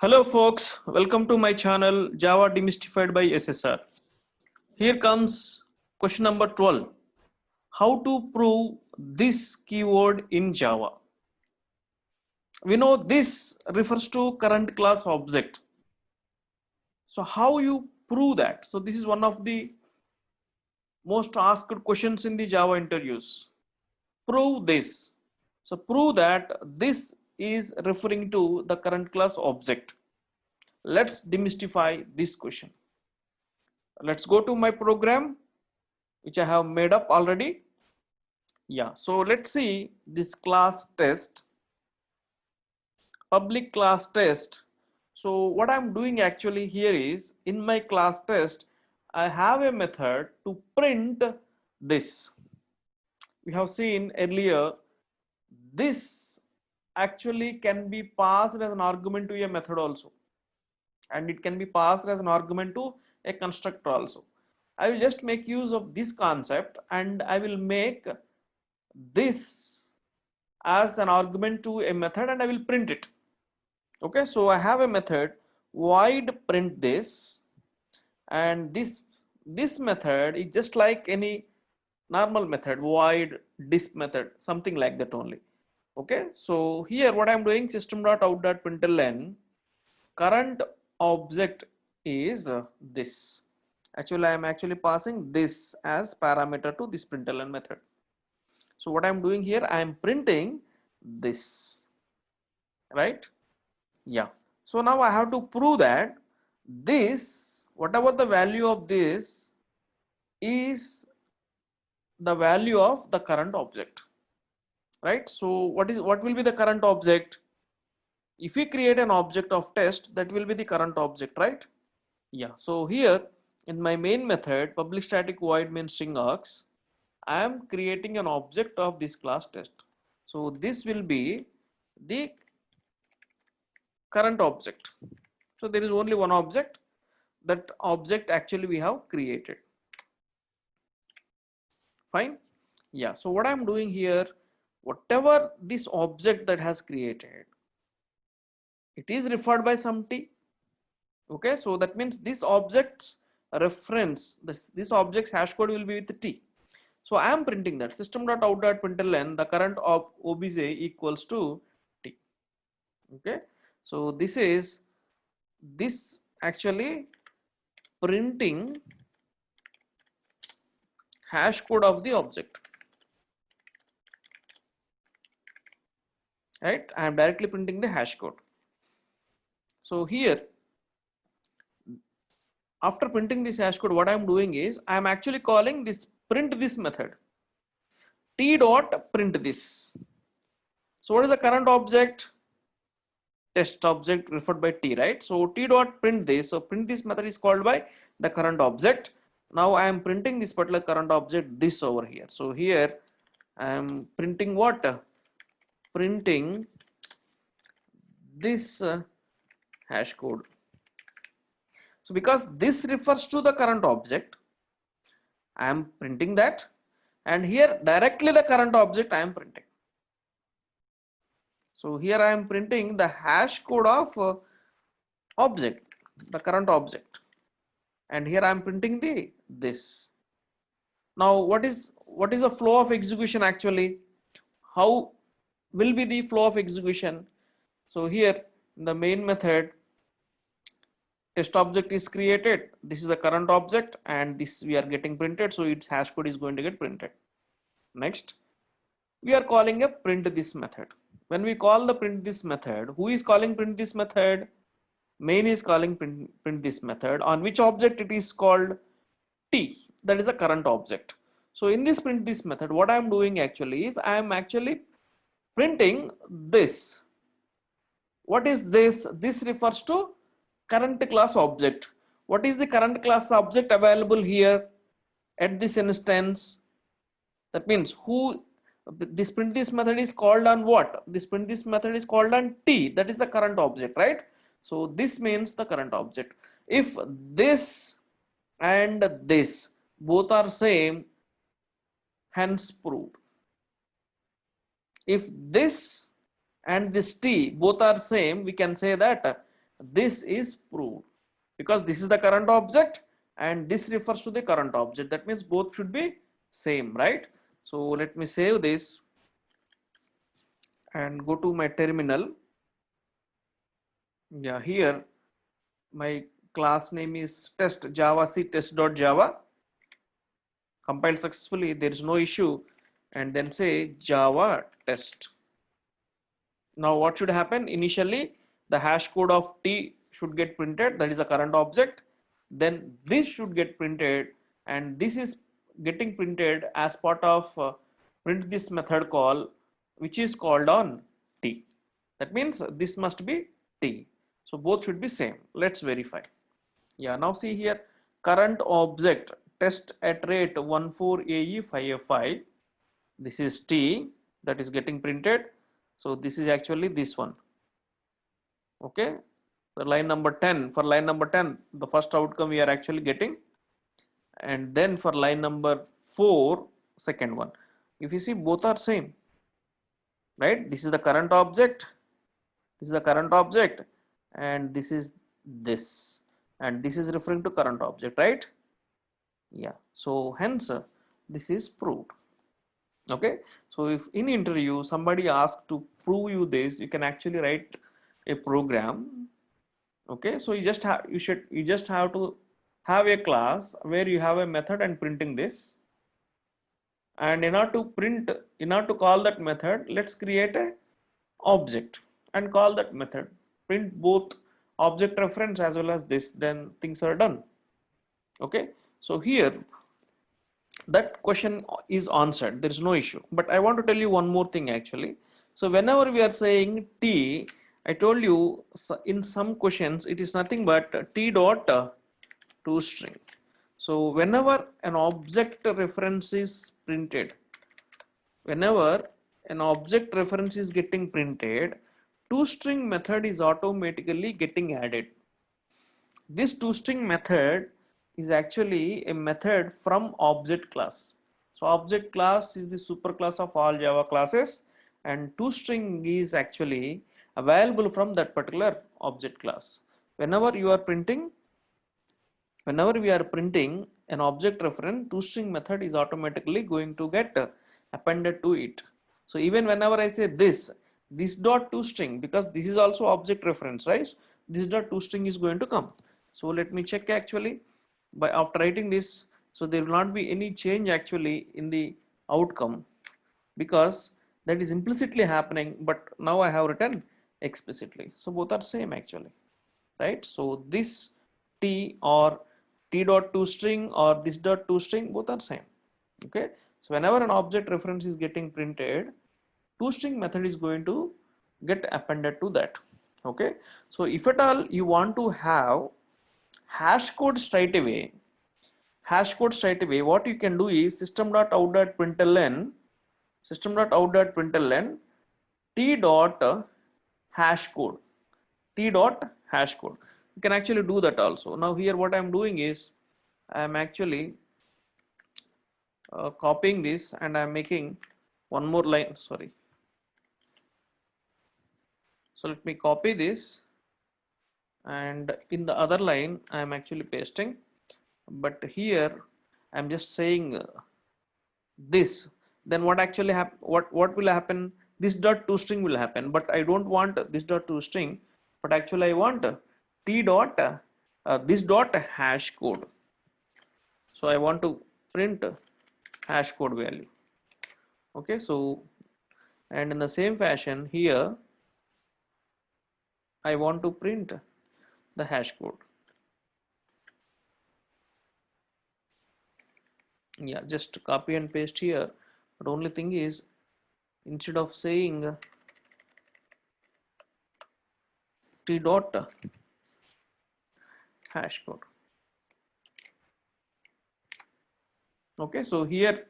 Hello folks, welcome to my channel Java Demystified by SSR. Here comes question number 12. How to prove this keyword in Java? We know this refers to current class object. So how you prove that? So this is one of the most asked questions in the Java interviews. Prove this. So prove that this is referring to the current class object. Let's demystify this question. Let's go to my program which I have made up already. Yeah, so let's see this class test, public class test. So what I'm doing actually here is in my class test, I have a method to print this. We have seen earlier, this actually can be passed as an argument to a method also, and it can be passed as an argument to a constructor also. I will just make use of this concept and I will make this as an argument to a method and I will print it. Okay, so I have a method void print this, and this method is just like any normal method, void disk method, something like that only. Okay, so here what I'm doing, system.out.println current object is this. Actually I am actually passing this as parameter to this println method. So what I'm doing here, I am printing this, right? Yeah. So now I have to prove that this, whatever the value of this, is the value of the current object, right? So what will be the current object? If we create an object of test, that will be the current object, right? Yeah. So here in my main method, public static void main string args, I am creating an object of this class test. So this will be the current object. So there is only one object. That object actually we have created. Fine. Yeah. So what I'm doing here, whatever this object that has created, it is referred by some t. Okay. So that means this object's reference, this object's hash code will be with t. So I am printing that system.out.println the current of obj equals to t. Okay. So this actually printing hash code of the object, right? I am directly printing the hash code. So here, after printing this hash code, what I am doing is I am actually calling this print this method, t dot print this. So what is the current object? Test object referred by t, right? So t dot print this. So print this method is called by the current object. Now I am printing this particular current object this over here. So here I am printing what? Printing this hash code. So because this refers to the current object, I am printing that, and here directly the current object I am printing. So here I am printing the hash code of object, the current object, and here I am printing this. Now what is the flow of execution actually? How will be the flow of execution? So here in the main method, test object is created, this is the current object, and this we are getting printed, so its hash code is going to get printed. Next we are calling a print this method. When we call the print this method, who is calling print this method? Main is calling print this method. On which object it is called? T, that is the current object. So in this print this method, what I am doing actually is I am actually printing this. What is this? This refers to current class object. What is the current class object available here at this instance? That means who this print this method is called on what? This print this method is called on t, that is the current object, right? So this means the current object. If this and this both are same, hence proved. If this and this t both are same, we can say that this is proved, because this is the current object and this refers to the current object. That means both should be same, right? So let me save this and go to my terminal. Yeah, here my class name is test java c test.java. Compiled successfully, there is no issue, and then say java test. Now what should happen? Initially the hash code of t should get printed, that is the current object. Then this should get printed, and this is getting printed as part of print this method call, which is called on t. That means this must be t. So both should be same. Let's verify. Yeah, now see here, current object test at rate 14AE5F5. This is t that is getting printed. So this is actually this one. Okay, for line number 10, the first outcome we are actually getting, and then for line number 4, second one. If you see, both are same, right? This is the current object, and this is this, and this is referring to current object, right? Yeah, so hence this is proved. Okay, so if in interview somebody asks to prove you this, you can actually write a program. Okay, so you just have to have a class where you have a method and printing this, and in order to call that method, let's create a object and call that method, print both object reference as well as this, then things are done. Okay, so here that question is answered, there is no issue. But I want to tell you one more thing actually. So whenever we are saying t, I told you in some questions it is nothing but t dot toString. So whenever an object reference is printed, whenever an object reference is getting printed, toString method is automatically getting added. This toString method is actually a method from object class. So object class is the superclass of all Java classes, and toString is actually available from that particular object class. Whenever we are printing an object reference, toString method is automatically going to get appended to it. So even whenever I say this dot toString, because this is also object reference, right? This dot toString is going to come. So let me check actually by after writing this. So there will not be any change actually in the outcome, because that is implicitly happening, but now I have written explicitly. So both are same actually, right? So this t or t dot toString or this dot toString, both are same. Okay, so whenever an object reference is getting printed, toString method is going to get appended to that. Okay, so if at all you want to have hash code straight away, what you can do is system.out.println t dot hash code. You can actually do that also. Now here what I am doing is I am actually copying this and I am making one more line. Sorry. So let me copy this, and in the other line I am actually pasting, but here I am just saying this. Then what actually what will happen? This dot toString will happen, but I don't want this dot toString, but actually I want t dot this dot hash code. So I want to print hash code value. Okay, so and in the same fashion here I want to print the hash code. Yeah, just copy and paste here, but only thing is, instead of saying t dot hash code. Okay, so here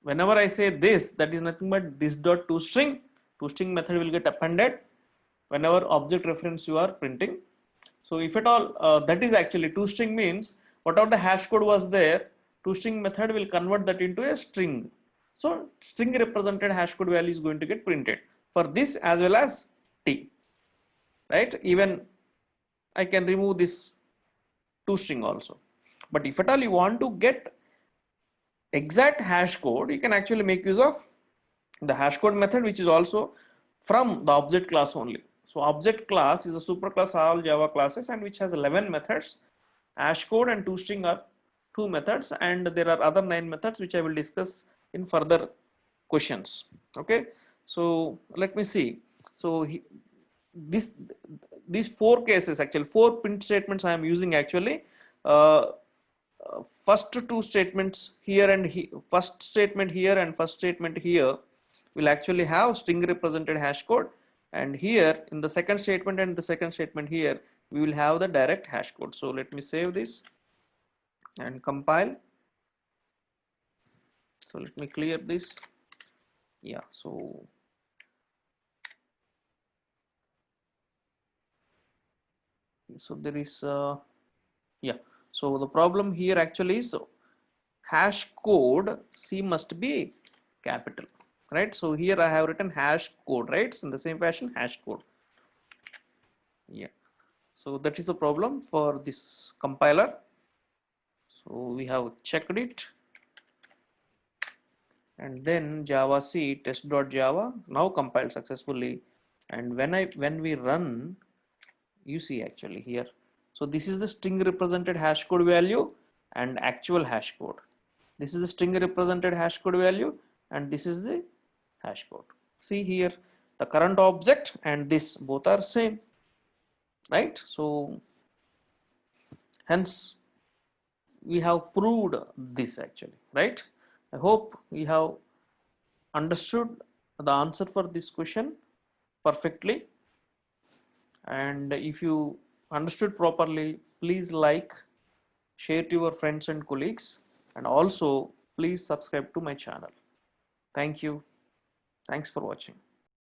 whenever I say this, that is nothing but this dot toString method will get appended whenever object reference you are printing. So if at all that is actually toString means whatever the hash code was there, toString method will convert that into a string. So string represented hash code value is going to get printed for this as well as t, right? Even I can remove this toString also. But if at all you want to get exact hash code, you can actually make use of the hash code method, which is also from the object class only. So object class is a superclass all Java classes and which has 11 methods. Hash code and toString are two methods, and there are other 9 methods which I will discuss in further questions. Okay, so let me see. So this these four cases, actually 4 print statements I am using actually. First two statements here and first statement here and first statement here will actually have string represented hash code, and here in the second statement and the second statement here we will have the direct hash code. So let me save this and compile. So let me clear this. Yeah, so there is yeah, so the problem here actually is, so hash code C must be capital, right? So here I have written hash code, right? So in the same fashion, hash code. Yeah, so that is the problem for this compiler. So we have checked it, and then Java C test.java now compiled successfully. And when we run, you see actually here, so this is the string represented hash code value and actual hash code. This is the string represented hash code value and this is the hash code. See here, the current object and this both are same, right? So hence we have proved this actually, right? I hope we have understood the answer for this question perfectly. And if you understood properly, please like, share to your friends and colleagues, and also please subscribe to my channel. Thank you. Thanks for watching.